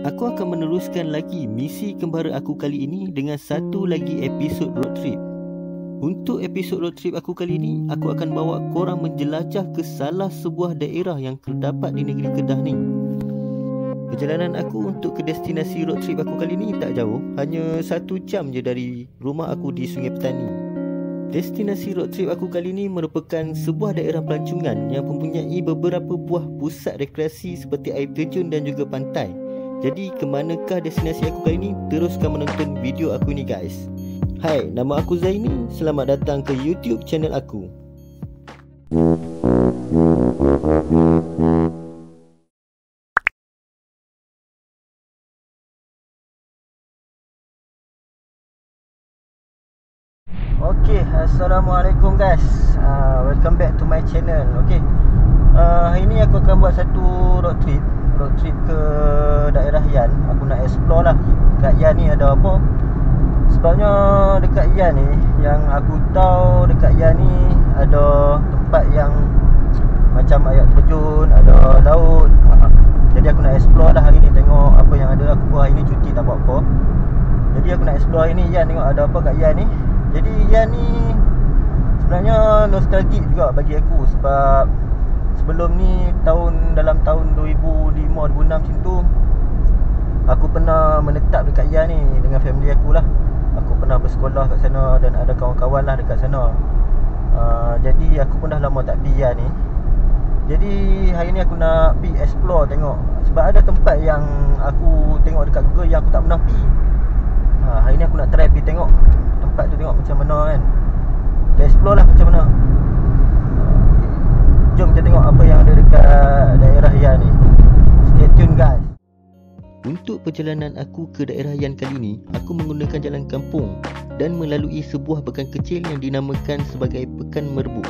Aku akan meneruskan lagi misi kembara aku kali ini dengan satu lagi episod road trip. Untuk episod road trip aku kali ini, aku akan bawa korang menjelajah ke salah sebuah daerah yang terdapat di negeri Kedah ni. Perjalanan aku untuk ke destinasi road trip aku kali ini tak jauh, hanya 1 jam je dari rumah aku di Sungai Petani. Destinasi road trip aku kali ini merupakan sebuah daerah pelancongan yang mempunyai beberapa buah pusat rekreasi seperti air terjun dan juga pantai. Jadi ke manakah destinasi aku kali ini? Teruskan menonton video aku ni guys. Hai, nama aku Zaini. Selamat datang ke YouTube channel aku. Okay, Assalamualaikum guys. Welcome back to my channel. Okay, hari ni aku akan buat satu road trip ke daerah Yan. Aku nak explore lah dekat Yan ni ada apa. Sebabnya dekat Yan ni, yang aku tahu dekat Yan ni ada tempat yang macam air terjun, ada laut. Jadi aku nak explore lah hari ni, tengok apa yang ada. Aku hari ni cuti tak buat apa. Jadi aku nak explore hari ni Yan, tengok ada apa kat Yan ni. Jadi Yan ni sebenarnya nostalgic juga bagi aku. Sebab sebelum ni dalam tahun 2005-2006 macam tu, aku pernah menetap dekat Yan ni dengan family aku lah. Aku pernah bersekolah kat sana dan ada kawan-kawan lah dekat sana. Jadi aku pun dah lama tak pergi Yan ni. Jadi hari ni aku nak pergi explore tengok. Sebab ada tempat yang aku tengok dekat Google yang aku tak pernah pergi. Hari ni aku nak try pergi tengok tempat tu, tengok macam mana kan. Kita explore lah macam mana. Jom kita tengok apa yang ada dekat daerah Yan ni. Stay tune guys. Untuk perjalanan aku ke daerah Yan kali ni, aku menggunakan jalan kampung dan melalui sebuah pekan kecil yang dinamakan sebagai Pekan Merbuk.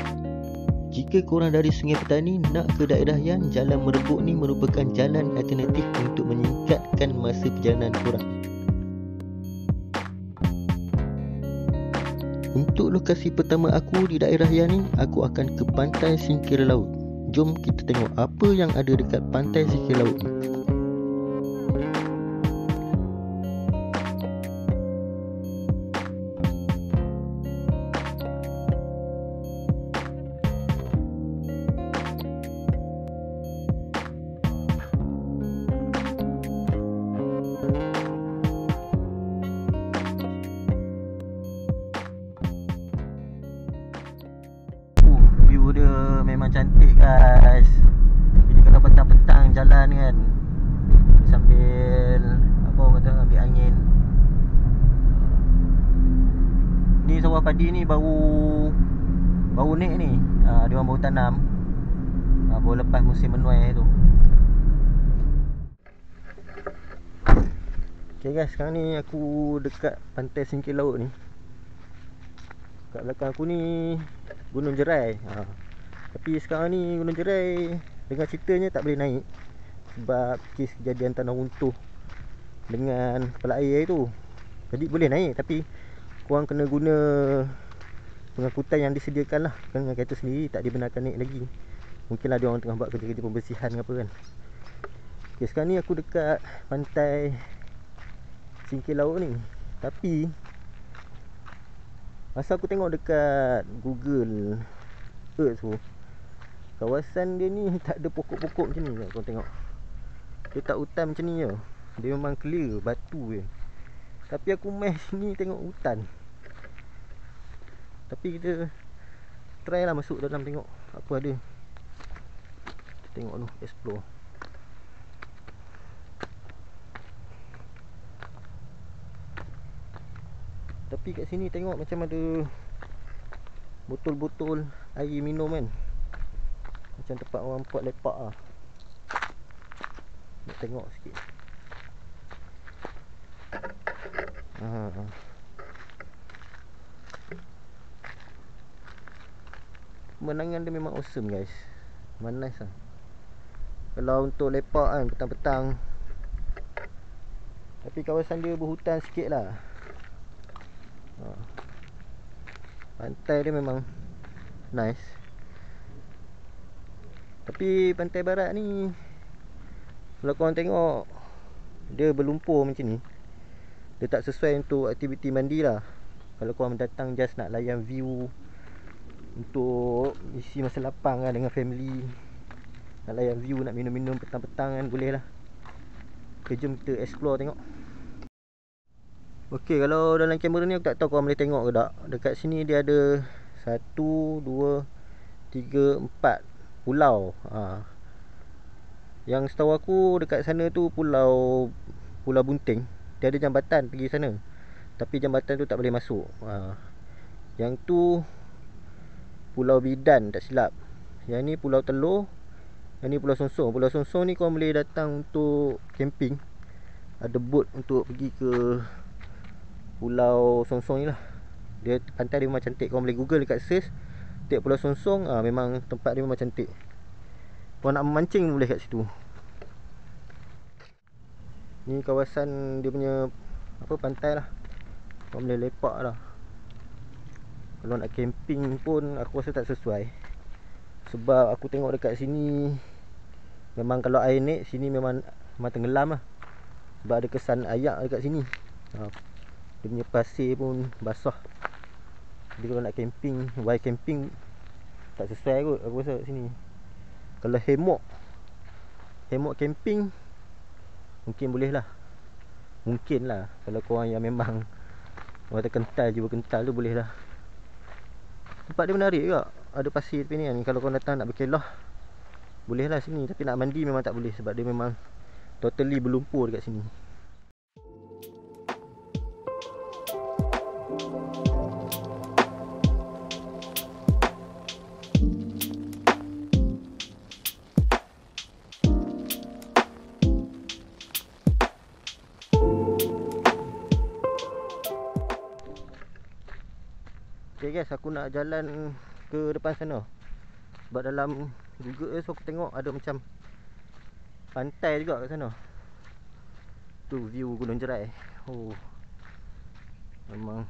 Jika korang dari Sungai Petani nak ke daerah Yan, jalan Merbuk ni merupakan jalan alternatif untuk menyingkatkan masa perjalanan korang. Untuk lokasi pertama aku di daerah Yan ni, aku akan ke Pantai Singkir Laut. Jom kita tengok apa yang ada dekat Pantai Singkir Laut ni. View dia memang cantik guys. Jadi kalau petang-petang jalan kan, sambil apa orang kata, ambil angin. Ni sawah padi ni baru naik ni. Dia orang baru tanam. Baru lepas musim menuai tu. Okay guys, sekarang ni aku dekat Pantai Singkir Laut ni. Kat belakang aku ni Gunung Jerai. Tapi sekarang ni Gunung Jerai dengan ceritanya tak boleh naik sebab kes kejadian tanah runtuh dengan kepala air tu. Jadi boleh naik tapi korang kena guna pengangkutan yang disediakan lah. Dengan kereta sendiri tak dibenarkan naik lagi. Mungkinlah dia orang tengah buat kerja-kerja pembersihan ke apa kan. Okay, sekarang ni aku dekat Pantai Singkir Laut ni. Tapi masa aku tengok dekat Google Earth tu, kawasan dia ni tak ada pokok-pokok macam ni. Kau tengok, dia tak hutan macam ni je. Dia memang clear, batu je. Tapi aku main sini tengok hutan. Tapi kita try lah masuk dalam tengok apa ada. Tengok dulu, explore. Tapi kat sini tengok macam ada botol-botol air minum kan. Macam tempat orang buat lepak lah. Nak tengok sikit. Pemandangan dia memang awesome guys. Memang nice lah. Kalau untuk lepak kan petang-petang. Tapi kawasan dia berhutan sikit lah. Pantai dia memang nice. Tapi pantai barat ni, kalau korang tengok dia berlumpur macam ni, dia tak sesuai untuk aktiviti mandi lah. Kalau korang datang just nak layan view, untuk isi masa lapang lah dengan family, nak layan view, nak minum-minum petang-petang kan, boleh lah. Okay, jom kita explore tengok. Ok, kalau dalam kamera ni aku tak tahu korang boleh tengok ke tak. Dekat sini dia ada 1, 2, 3, 4 pulau. Yang setahu aku dekat sana tu Pulau Bunting. Dia ada jambatan pergi sana, tapi jambatan tu tak boleh masuk. Yang tu Pulau Bidan tak silap. Yang ni Pulau Telur. Yang ni Pulau Songsong. Pulau Songsong ni korang boleh datang untuk camping. Ada boat untuk pergi ke Pulau Songsong ni lah. Dia pantai dia memang cantik. Korang boleh google dekat search tengok Pulau Songsong. Memang tempat dia memang cantik. Korang nak memancing boleh kat situ. Ni kawasan dia punya pantai lah. Korang boleh lepak lah. Kalau nak camping pun aku rasa tak sesuai. Sebab aku tengok dekat sini, memang kalau air naik sini memang tenggelam lah. Sebab ada kesan ayak dekat sini. Dia punya pasir pun basah. Jadi kalau nak camping, wild camping tak sesuai kot aku rasa kat sini. Kalau hammock camping mungkin boleh lah. Mungkin lah. Kalau korang yang memang orang kental, jiwa kental tu boleh lah. Tempat dia menarik juga. Ada pasir tepi ni kan. Kalau korang datang nak berkelah, boleh lah sini. Tapi nak mandi memang tak boleh. Sebab dia memang totally berlumpur dekat sini. Okay guys, aku nak jalan ke depan sana. Sebab dalam Google Earth aku tengok ada macam pantai juga kat sana. Tu view Gunung Jerai. Memang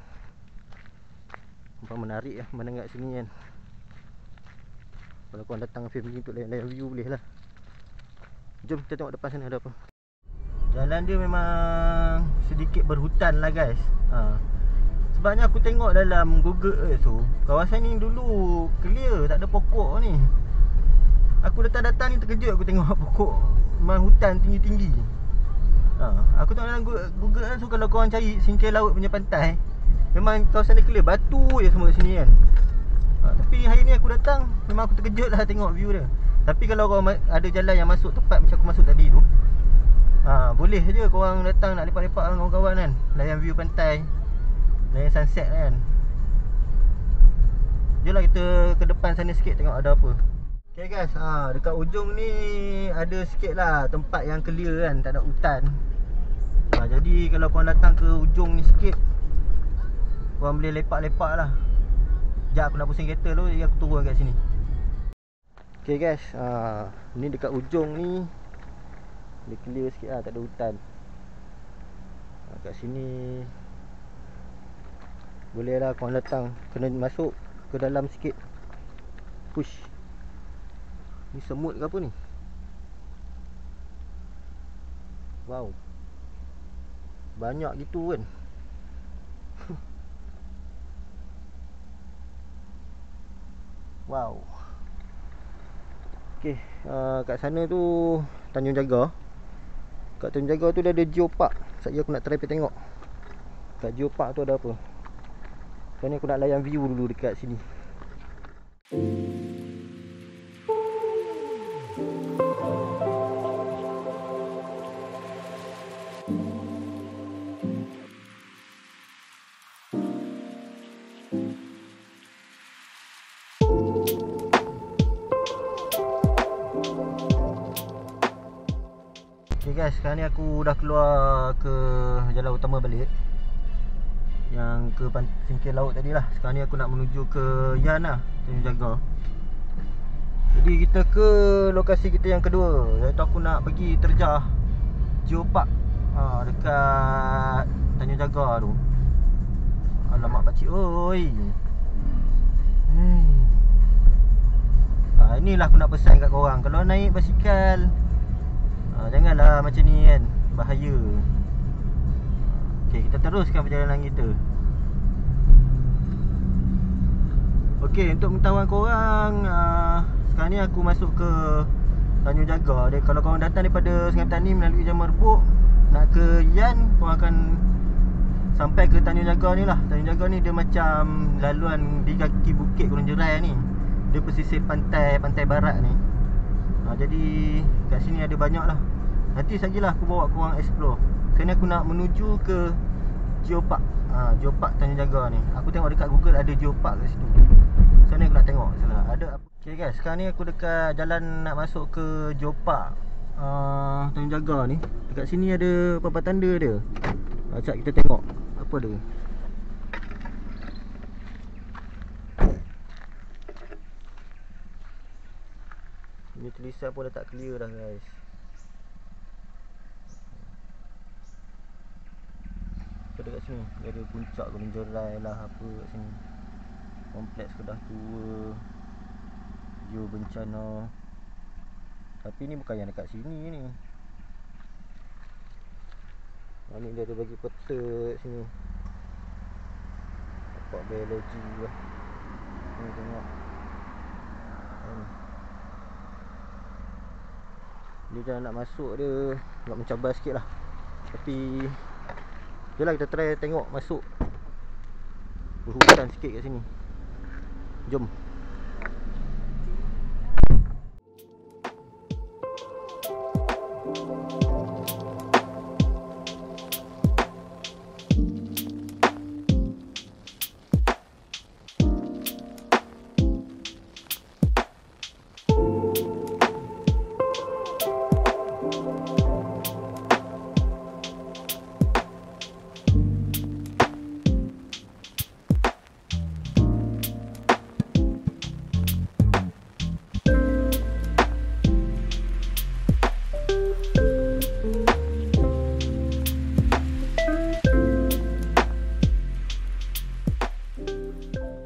menarik lah memandang kat sini kan. Kalau korang datang family untuk layan view boleh lah. Jom kita tengok depan sana ada apa. Jalan dia memang sedikit berhutan lah guys. Sebabnya aku tengok dalam Google Earth tu, kawasan ni dulu clear, tak ada pokok ni. Aku datang-datang ni terkejut aku tengok pokok. Memang hutan tinggi-tinggi. Aku tengok dalam Google Earth tu, kalau korang cari singkir laut punya pantai, memang kawasan dia clear, batu je semua kat sini kan. Tapi hari ni aku datang, memang aku terkejut lah tengok view dia. Tapi kalau korang ada jalan yang masuk tempat macam aku masuk tadi tu, boleh je korang datang nak lepak-lepak dengan kawan-kawan kan, layan view pantai, layan sunset kan. Jomlah kita ke depan sana sikit tengok ada apa. Okay guys, dekat ujung ni ada sikit lah tempat yang clear kan, tak ada hutan. Jadi kalau korang datang ke ujung ni sikit, korang boleh lepak-lepak lah. Sekejap aku nak pusing kereta tu, jadi aku turun kat sini. Okay guys, ni dekat ujung ni dia clear sikit lah, tak ada hutan. Kat sini boleh lah korang datang. Kena masuk ke dalam sikit. Push. Ni semut ke apa ni? Wow, banyak gitu kan. Wow. Okay, kat sana tu Tanjung Jaga. Kat Tanjung Jaga tu dia ada geopark. Sekejap aku nak try pergi tengok kat geopark tu ada apa. Sekarang ni aku nak layan view dulu dekat sini. Okay guys, sekarang ni aku dah keluar ke jalan utama balik, yang ke singkir laut tadi lah. Sekarang ni aku nak menuju ke Yan lah, Tanjung Jaga. Jadi kita ke lokasi kita yang kedua, iaitu aku nak pergi terjah geopark dekat Tanjung Jaga tu. Alamak pakcik oi. Inilah aku nak pesan kat korang, kalau naik basikal, janganlah macam ni kan, bahaya. kita teruskan perjalanan kita. Okey, untuk pengetahuan korang, sekarang ni aku masuk ke Tanjung Jaga. Dia, kalau korang datang daripada Sungai Petani melalui Jalan Merbuk nak ke Yan, korang akan sampai ke Tanjung Jaga ni lah. Tanjung Jaga ni dia macam laluan di kaki bukit Gunung Jerai ni. Dia pesisir pantai barat ni. Jadi kat sini ada banyak lah. Nanti sajalah aku bawa korang explore. Sekarang ni aku nak menuju ke Geopark. Geopark Tanjung Jaga ni. Aku tengok dekat Google ada Geopark kat situ. Sekarang ni aku nak tengok sana ada apa. Okay guys, sekarang ni aku dekat jalan nak masuk ke Geopark Tanjung Jaga ni. Dekat sini ada papan tanda dia. Sekejap kita tengok apa dia. Ini tulisan pun dah tak clear dah guys. So dekat sini dia ada puncak Gunung Jerai lah apa kat sini. Kompleks Kedah Tua, Geo Bencana. Tapi ni bukan yang dekat sini ni. Ni dia ada bagi peta kat sini. Nampak biologi lah. Ni tengok. Dia jangan nak masuk dia agak mencabar sikit lah. Tapi yelah kita try tengok masuk berhutan sikit kat sini. Jom.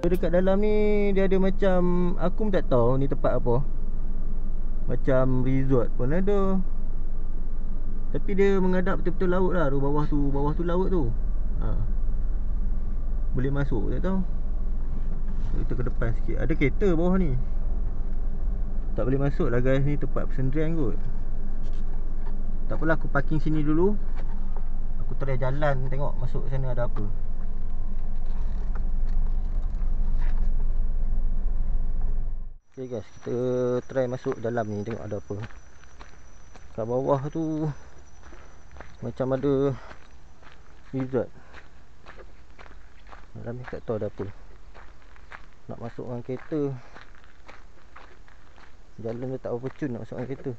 Dekat dalam ni dia ada macam, aku pun tak tahu ni tempat apa. Macam resort pun ada. Tapi dia menghadap betul-betul laut lah. Bawah tu laut tu. Boleh masuk, tak tahu. Kita ke depan sikit. Ada kereta bawah ni. Tak boleh masuk lah guys, ni tempat persendirian kot. Tak apalah, aku parking sini dulu. Aku try jalan tengok masuk sana ada apa. Okay guys, kita try masuk dalam ni tengok ada apa. Kat bawah tu macam ada resort. Dalam ni tak tahu ada apa. Nak masuk dengan kereta, jalan dia tak opportune nak masuk dengan kereta.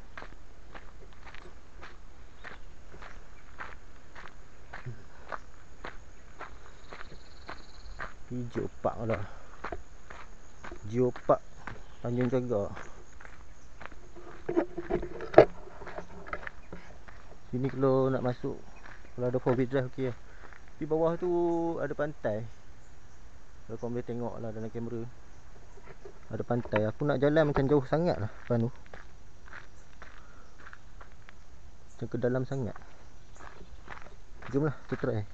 Geopark lah. Geopark Tanjung Jaga. Sini kalau nak masuk, kalau ada 4-wheel drive okey lah. Di bawah tu ada pantai. Kalau korang boleh tengok lah dalam kamera, ada pantai. Aku nak jalan macam jauh sangat lah depan tu, macam ke dalam sangat. Jom lah kita try.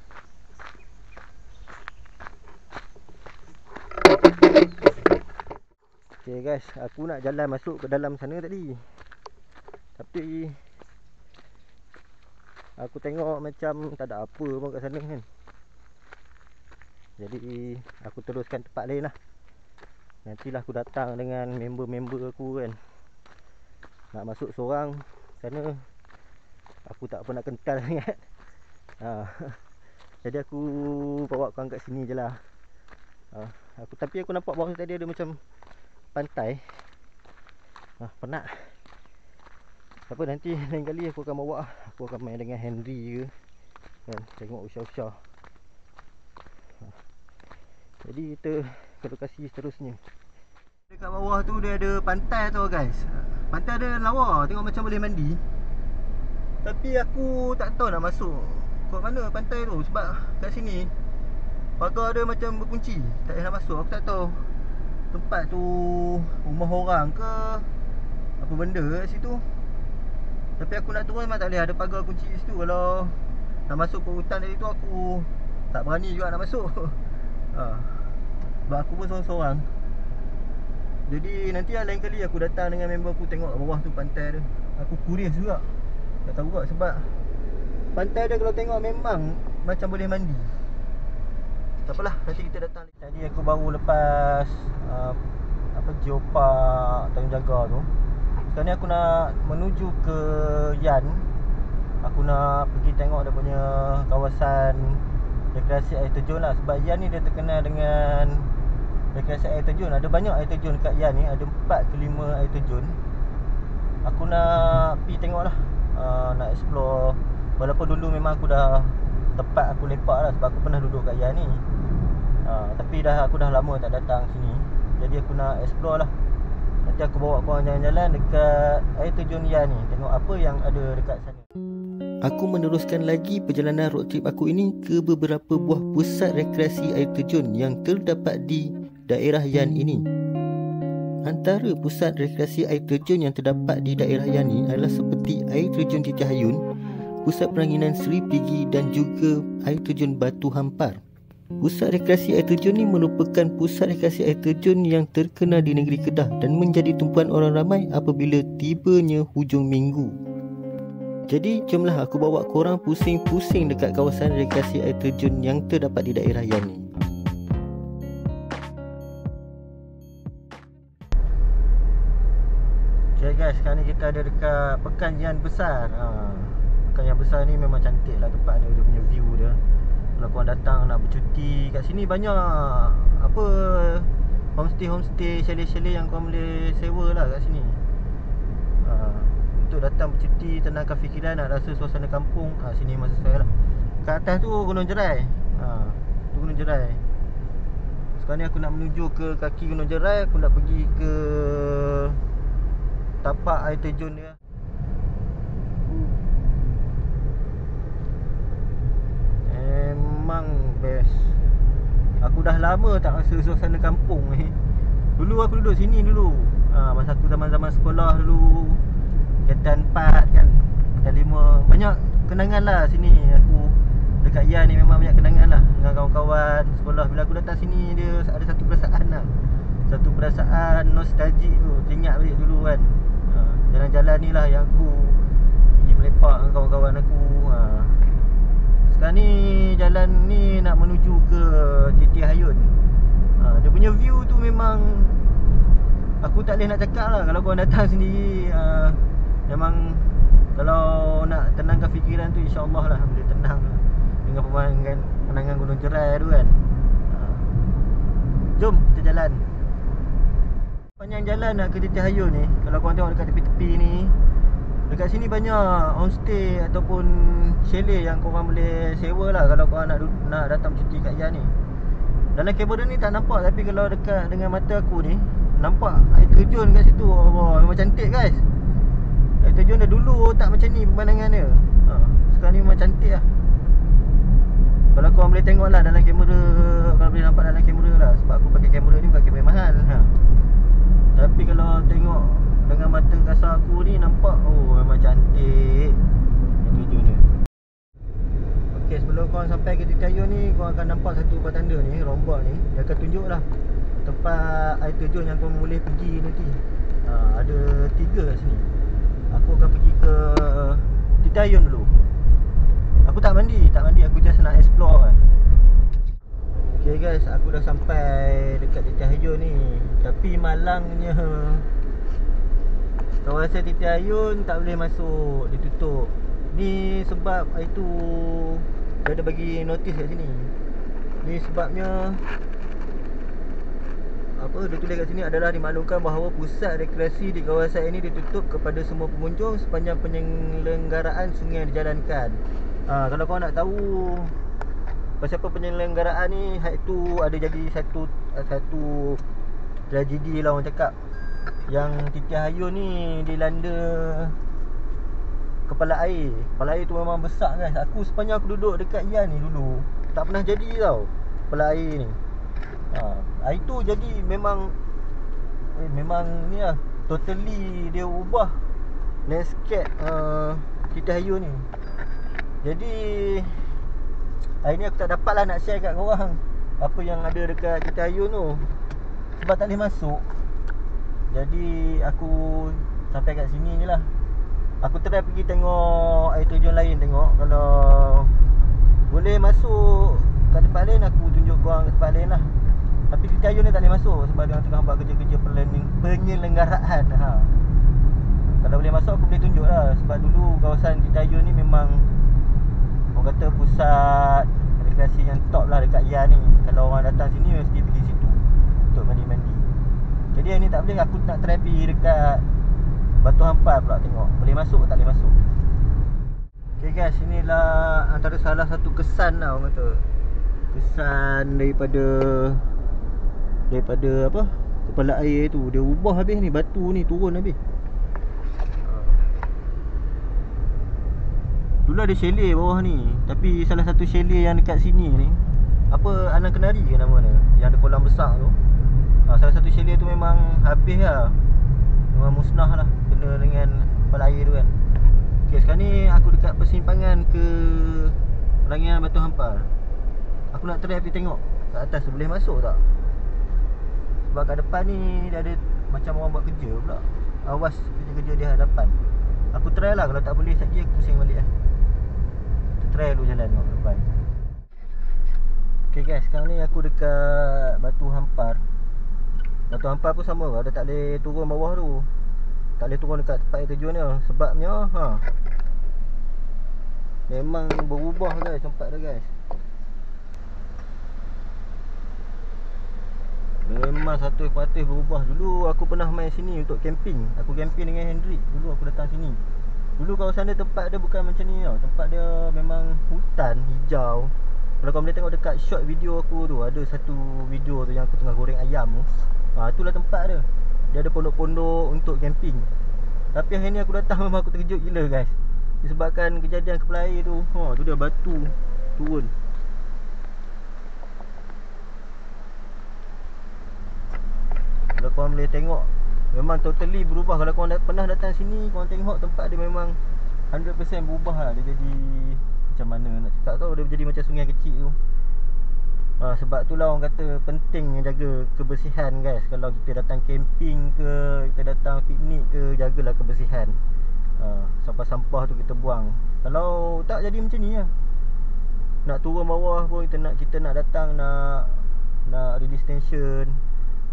Okay guys, aku nak jalan masuk ke dalam sana tadi. Tapi aku tengok macam tak ada apa pun kat sana kan. Jadi aku teruskan tempat lain lah. Nantilah aku datang dengan member-member aku kan. Nak masuk seorang sana, aku tak apa nak kental sangat. Jadi aku bawa korang kat sini je lah. Tapi aku nampak bawah tadi ada macam pantai. Penat. Apa, nanti lain kali aku akan bawa. Aku akan main dengan Henry ke kan, tengok usah-usah. Jadi kita ke lokasi seterusnya. Dekat bawah tu dia ada pantai tau guys. Pantai ada lawa, tengok macam boleh mandi. Tapi aku tak tahu nak masuk kat mana pantai tu. Sebab kat sini pagar dia macam berkunci, tak boleh nak masuk. Aku tak tahu tempat tu rumah orang ke apa benda kat situ. Tapi aku nak turun memang tak boleh, ada pagar kunci situ. Kalau nak masuk ke hutan tadi tu aku Tak berani juga nak masuk. Sebab aku pun seorang-seorang. Jadi nanti lain kali aku datang dengan member aku, tengok bawah tu pantai tu. Aku curious juga. Tak tahu kot sebab pantai dia kalau tengok memang macam boleh mandi. Tak apalah, nanti kita datang. Tadi aku baru lepas Geopark Tanjung Jaga tu. Sekarang ni aku nak menuju ke Yan. Aku nak pergi tengok dia punya kawasan rekreasi air terjun lah. Sebab Yan ni dia terkenal dengan rekreasi air terjun. Ada banyak air terjun kat Yan ni. Ada 4 ke 5 air terjun. Aku nak pergi tengok lah, nak explore. Walaupun dulu memang aku dah tempat aku lepak lah, sebab aku pernah duduk kat Yan ni. Tapi aku dah lama tak datang sini. Jadi aku nak explore lah. Nanti aku bawa korang jalan-jalan dekat air terjun Yan ni, tengok apa yang ada dekat sana. Aku meneruskan lagi perjalanan road trip aku ini ke beberapa buah pusat rekreasi air terjun yang terdapat di daerah Yan ini. Antara pusat rekreasi air terjun yang terdapat di daerah Yan ini adalah seperti air terjun Titi Hayun, pusat peranginan Seri Pigi dan juga air terjun Batu Hampar. Pusat rekreasi air terjun ini merupakan pusat rekreasi air terjun yang terkenal di negeri Kedah dan menjadi tumpuan orang ramai apabila tibanya hujung minggu. Jadi jomlah aku bawa korang pusing-pusing dekat kawasan rekreasi air terjun yang terdapat di daerah Yan ni. Okay guys, sekarang ni kita ada dekat Pekan Yan Besar. Pekan Yan Besar ni memang cantik lah tempat dia punya view dia. Kalau korang datang nak bercuti kat sini, banyak apa homestay, chalet-chalet yang korang boleh sewa lah kat sini. Untuk datang bercuti, tenangkan fikiran, nak rasa suasana kampung, sini memang sesuai lah. Kat atas tu Gunung Jerai. Tu Gunung Jerai. Sekarang ni aku nak menuju ke kaki Gunung Jerai. Aku nak pergi ke tapak air terjun dia. Memang best. Aku dah lama tak rasa suasana kampung ni. Dulu aku duduk sini dulu. Masa aku zaman-zaman sekolah dulu, Ketan 4 kan, Ketan 5. Banyak kenangan lah sini. Aku dekat Yan ni memang banyak kenangan lah dengan kawan-kawan sekolah. Bila aku datang sini, dia ada satu perasaan lah, satu perasaan nostalgic tu. Teringat balik dulu kan. Jalan-jalan ni lah yang aku pergi melepak dengan kawan-kawan aku. Sekarang ni jalan ni nak menuju ke Titi Hayun. Dia punya view tu memang aku tak boleh nak cakap lah. Kalau korang datang sendiri, memang kalau nak tenangkan fikiran tu, insyaAllah lah boleh tenang dengan pemandangan Gunung Jerai tu kan. Jom kita jalan. Panjang jalan nak ke Titi Hayun ni, kalau korang tengok dekat tepi-tepi ni, dekat sini banyak homestay ataupun chalet yang korang boleh sewa lah kalau korang nak datang cuti kat Yan ni. Dalam kamera ni tak nampak, tapi kalau dekat dengan mata aku ni, nampak air terjun kat situ. Memang cantik guys. Air terjun dia dulu tak macam ni pemandangan dia. Sekarang ni memang cantik lah. Kalau korang boleh tengok lah dalam kamera, kalau boleh nampak dalam kamera lah. Sebab aku pakai kamera ni bukan kamera mahal. Tapi kalau tengok dengan mata kasar aku ni, nampak memang cantik air terjun dia. Okay, sebelum korang sampai ke Titi Hayun ni, korang akan nampak satu buah tanda ni, rombak ni. Dia akan tunjuk lah tempat air terjun yang korang boleh pergi nanti. Ada 3 kat sini. Aku akan pergi ke Titi Hayun dulu. Aku tak mandi, aku just nak explore kan. Okay guys, aku dah sampai dekat Titi Hayun ni. Tapi malangnya kawasan Titi Hayun tak boleh masuk, ditutup. Ni sebab itu dia ada bagi notis kat sini. Ni sebabnya apa dia tulis kat sini adalah dimaklumkan bahawa pusat rekreasi di kawasan ini ditutup kepada semua pengunjung sepanjang penyelenggaraan sungai yang dijalankan. Kalau korang nak tahu pasal apa penyelenggaraan ni, itu ada jadi satu tragedi lah orang cakap. Yang Titi Hayun ni dilanda kepala air. Kepala air tu memang besar guys. Aku sepanjang aku duduk dekat Yan ni dulu, tak pernah jadi tau kepala air ni. Air tu jadi memang ni lah, totally dia ubah landscape Titi Hayun ni. Jadi Hari ni aku tak dapat lah nak share kat korang apa yang ada dekat Kita Ayun tu, sebab tak boleh masuk. Jadi aku sampai kat sini je lah. Aku try pergi tengok air terjun lain, tengok kalau boleh masuk kat tempat lain aku tunjuk korang kat tempat lain lah. Tapi Kita Ayun ni tak boleh masuk sebab dia tengah buat kerja-kerja penyelenggaraan. Kalau boleh masuk aku boleh tunjuk lah. Sebab dulu kawasan Kita Ayun ni memang orang kata pusat rekreasi yang top lah dekat Ian ni. Kalau orang datang sini mesti pergi situ untuk mandi-mandi. Jadi hari ni tak boleh, aku nak try pergi dekat Batu Hampar pula tengok boleh masuk ke tak boleh masuk. Okay guys, inilah antara salah satu kesan lah orang kata. Kesan daripada apa, kepala air tu. Dia ubah habis ni, batu ni turun habis. Dulu ada chalet bawah ni, tapi salah satu chalet yang dekat sini ni, apa, Alang Kenari ke nama dia, yang ada kolam besar tu. Salah satu chalet tu memang habis lah, memang musnah lah, kena dengan kepala air tu kan. Okay, sekarang ni aku dekat persimpangan ke Rangian Batu Hampar. Aku nak try pergi tengok kat atas tu boleh masuk tak. Sebab kat depan ni dia ada macam orang buat kerja pula, awas kerja-kerja di hadapan. Aku try lah, kalau tak boleh sekejap aku pusing balik lah. Kita try dulu jalan tengok ke depan. Okay guys, sekarang ni aku dekat Batu Hampar. Batu Hampar pun sama, ada tak boleh turun bawah tu. Tak boleh turun dekat tempat air terjun dia. Sebabnya memang berubah guys tempat dia guys. Memang 100% berubah. Dulu aku pernah main sini untuk camping. Aku camping dengan Hendrik. Dulu aku datang sini. Dulu kawasan dia, tempat dia bukan macam ni tau. Tempat dia memang hutan hijau. Kalau kau boleh tengok dekat short video aku tu, ada satu video tu yang aku tengah goreng ayam tu. Itulah tempat dia. Dia ada pondok-pondok untuk camping. Tapi hari ni aku datang memang aku terkejut gila guys. Disebabkan kejadian kepala air tu. Tu dia batu turun. Kalau korang boleh tengok, memang totally berubah. Kalau korang pernah datang sini, korang tengok tempat dia memang 100% berubah lah. Dia jadi macam mana nak cakap tau, dia jadi macam sungai kecil tu. Sebab tu lah orang kata penting jaga kebersihan guys. Kalau kita datang camping ke, kita datang piknik ke, jagalah kebersihan. Sampah-sampah tu kita buang. Kalau tak jadi macam ni lah. Nak turun bawah pun kita nak datang nak release tension,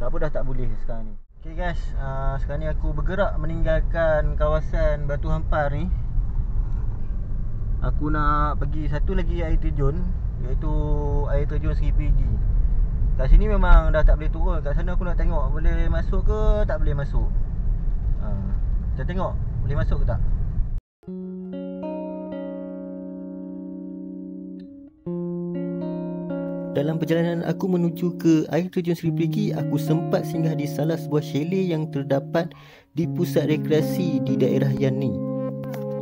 nak apa dah tak boleh sekarang ni. Okay guys, sekarang ni aku bergerak meninggalkan kawasan Batu Hampar ni. Aku nak pergi satu lagi air terjun, iaitu air terjun Seri Perigi. Kat sini memang dah tak boleh turun. Kat sana aku nak tengok boleh masuk ke tak boleh masuk. Kita tengok boleh masuk ke tak. Dalam perjalanan aku menuju ke air terjun Seri Perigi, aku sempat singgah di salah sebuah chalet yang terdapat di pusat rekreasi di daerah Yan ni.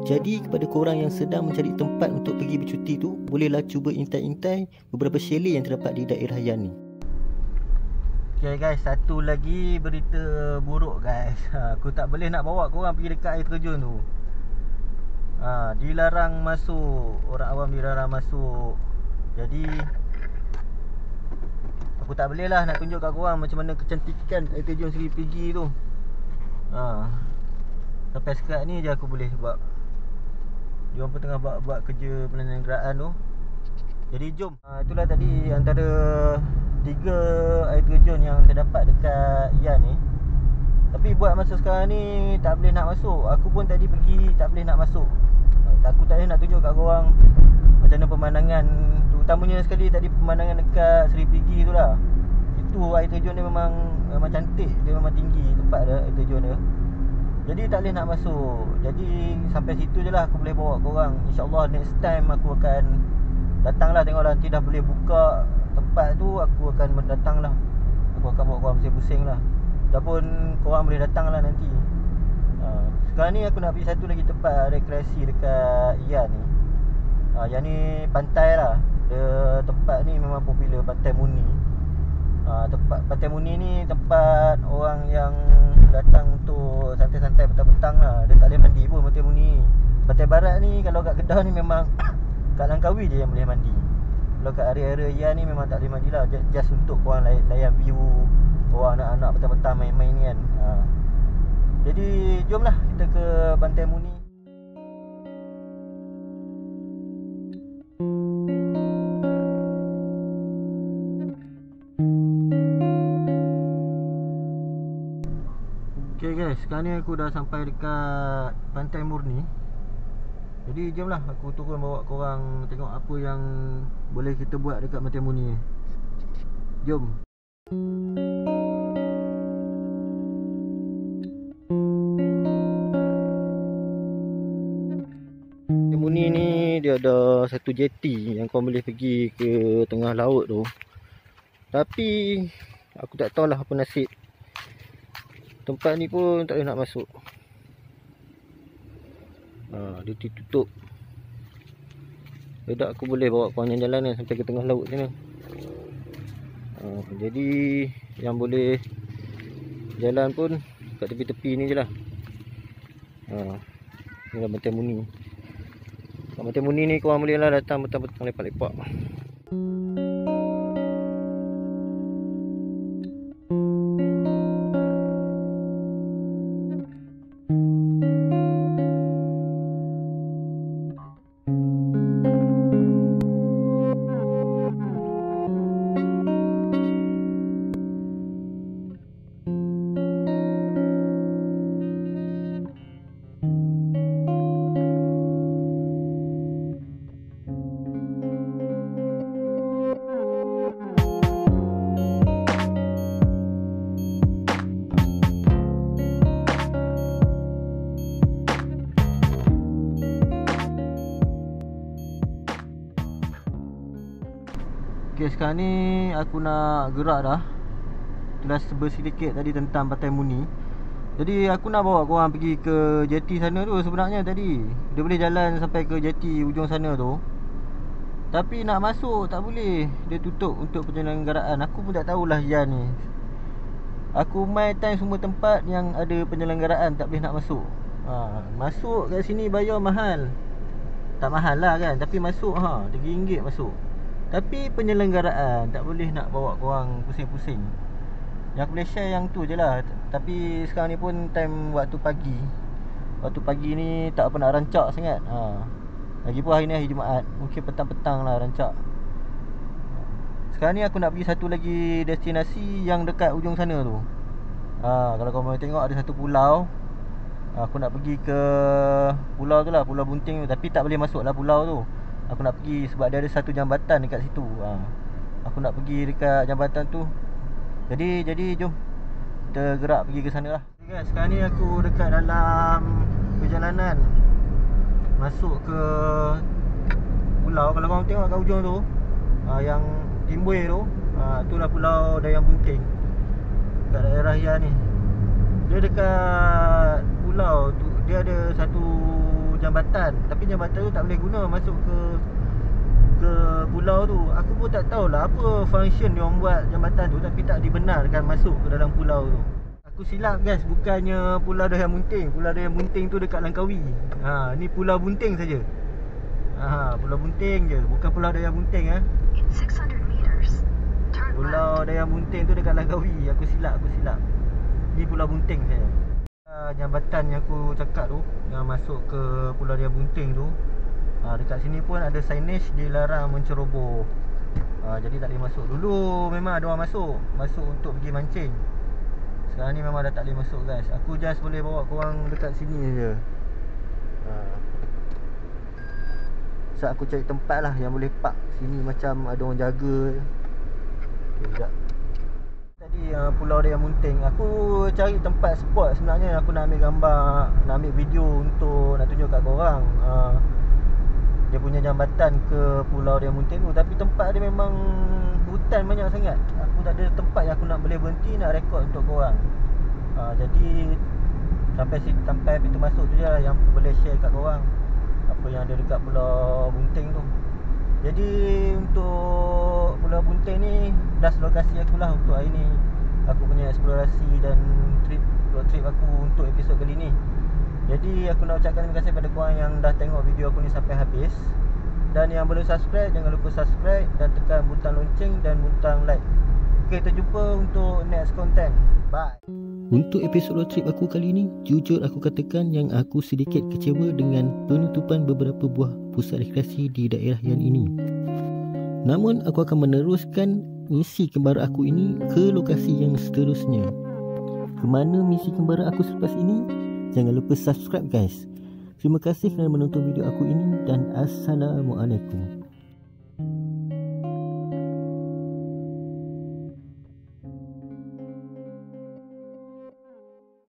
Jadi kepada korang yang sedang mencari tempat untuk pergi bercuti tu, bolehlah cuba intai-intai beberapa chalet yang terdapat di daerah Yan ni. Okay guys, satu lagi berita buruk guys. Aku tak boleh nak bawa korang pergi dekat air terjun tu. Dilarang masuk, orang awam dilarang masuk. Jadi aku tak boleh lah nak tunjuk kat korang macam mana kecantikan air terjun Seri Perigi tu. Sampai sekarang ni je aku boleh sebab diorang pun tengah buat kerja penyelenggaraan tu. Jadi jom, itulah tadi antara 3 air terjun yang terdapat dekat Yan ni. Tapi buat masa sekarang ni tak boleh nak masuk. Aku pun tadi pergi tak boleh nak masuk. Aku tak boleh nak tunjuk kat korang macam mana pemandangan tu. Utamanya sekali tadi pemandangan dekat Seri Perigi tu lah. Itu air terjun dia memang cantik. Dia memang tinggi tempat dia, air terjun dia. Jadi tak boleh nak masuk. Jadi sampai situ je lah aku boleh bawa korang. InsyaAllah next time aku akan datang lah. Tengok lah nanti dah boleh buka tempat tu, aku akan datang lah. Aku akan bawa korang pusing-pusing lah. Dah pun korang boleh datang lah nanti. Sekarang ni aku nak pergi satu lagi tempat rekreasi dekat Yan ni. Yang ni pantai lah. Dia tempat ni memang popular, Pantai Muni. Tempat Pantai Muni ni tempat orang yang datang untuk santai-santai petang-petang lah. Dia tak boleh mandi pun Pantai Muni. Pantai Barat ni kalau kat Kedah ni memang kat Langkawi je yang boleh mandi. Kalau kat area-area ni memang tak boleh mandi lah. Just untuk korang layan view korang anak-anak petang-petang main-main ni kan. Jadi jomlah kita ke Pantai Muni. Okay guys, sekarang ni aku dah sampai dekat Pantai Murni. Jadi jomlah aku turun bawa korang tengok apa yang boleh kita buat dekat Pantai Muni ni. Jom. Pantai Muni ni dia ada satu jeti yang kau boleh pergi ke tengah laut tu. Tapi aku tak tahulah apa nasib. Tempat ni pun tak boleh nak masuk. Dia ditutup. Tak aku boleh bawa korang jalan sampai ke tengah laut sana. Jadi yang boleh jalan pun kat tepi-tepi ni je lah. Ni lah Pantai Muni. Kat Pantai Muni ni korang boleh lah datang petang-petang lepak-lepak. Okay, sekarang ni aku nak gerak dah. Itulah sedikit tadi tentang Pantai Muni. Jadi aku nak bawa korang pergi ke jeti sana tu sebenarnya tadi. Dia boleh jalan sampai ke jeti ujung sana tu. Tapi nak masuk tak boleh. Dia tutup untuk penyelenggaraan. Aku pun tak tahulah Yan ni. Aku main time semua tempat yang ada penyelenggaraan tak boleh nak masuk. Masuk kat sini bayar mahal. Tak mahal lah kan, tapi masuk RM3 masuk. Tapi penyelenggaraan tak boleh nak bawa korang pusing-pusing. Yang aku boleh share yang tu je lah. Tapi sekarang ni pun time waktu pagi. Waktu pagi ni tak apa nak rancak sangat. Lagipun hari ni hari Jumaat, mungkin petang-petang lah rancak. Sekarang ni aku nak pergi satu lagi destinasi yang dekat ujung sana tu. Kalau korang mau tengok ada satu pulau. Aku nak pergi ke pulau tu lah, Pulau Bunting tu. Tapi tak boleh masuk lah pulau tu. Aku nak pergi sebab dia ada satu jambatan dekat situ. Aku nak pergi dekat jambatan tu. Jadi jom kita gerak pergi ke sana lah. Okay guys, sekarang ni aku dekat dalam perjalanan masuk ke pulau. Kalau korang tengok kat ujung tu, yang timbul tu, itulah Pulau Dayang Bunting kat daerah Yan ni. Dia dekat pulau tu, dia ada satu jambatan. Tapi jambatan tu tak boleh guna masuk ke pulau tu. Aku pun tak tahulah apa function dia orang buat jambatan tu, tapi tak dibenarkan masuk ke dalam pulau tu. Aku silap guys, bukannya Pulau Dayang Bunting. Pulau Dayang Bunting tu dekat Langkawi. Ni Pulau Bunting saja. Pulau Bunting je, bukan Pulau Dayang Bunting. Pulau Dayang Bunting tu dekat Langkawi. Aku silap. Ni Pulau Bunting saja. Jambatan yang aku cakap tu, yang masuk ke Pulau Dayang Bunting tu, dekat sini pun ada signage dilarang menceroboh. Jadi tak boleh masuk. Dulu memang ada orang masuk untuk pergi mancing. Sekarang ni memang dah tak boleh masuk guys. Aku just boleh bawa korang dekat sini je. So aku cari tempat lah yang boleh park sini, macam ada orang jaga. Okay, sekejap. Tadi Pulau Dayang Bunting, aku cari tempat spot sebenarnya. Aku nak ambil gambar, nak ambil video untuk nak tunjuk kat korang dia punya jambatan ke Pulau Dayang Bunting tu. Tapi tempat dia memang hutan banyak sangat. Aku tak ada tempat yang aku nak boleh berhenti nak rekod untuk korang. Jadi sampai pintu masuk tu je lah yang boleh share kat korang apa yang ada dekat Pulau Bunting tu. Jadi untuk Pulau Bunting ni last lokasi aku lah untuk hari ni. Aku punya eksplorasi dan road trip aku untuk episod kali ni. Jadi aku nak ucapkan terima kasih pada korang yang dah tengok video aku ni sampai habis. Dan yang belum subscribe, jangan lupa subscribe dan tekan butang lonceng dan butang like. Okay, kita jumpa untuk next content. Bye. Untuk episod road trip aku kali ni, jujur aku katakan yang aku sedikit kecewa dengan penutupan beberapa buah pusat rekreasi di daerah Yan ini. Namun aku akan meneruskan misi kembara aku ini ke lokasi yang seterusnya. Kemana misi kembara aku selepas ini? Jangan lupa subscribe guys. Terima kasih kerana menonton video aku ini dan Assalamualaikum.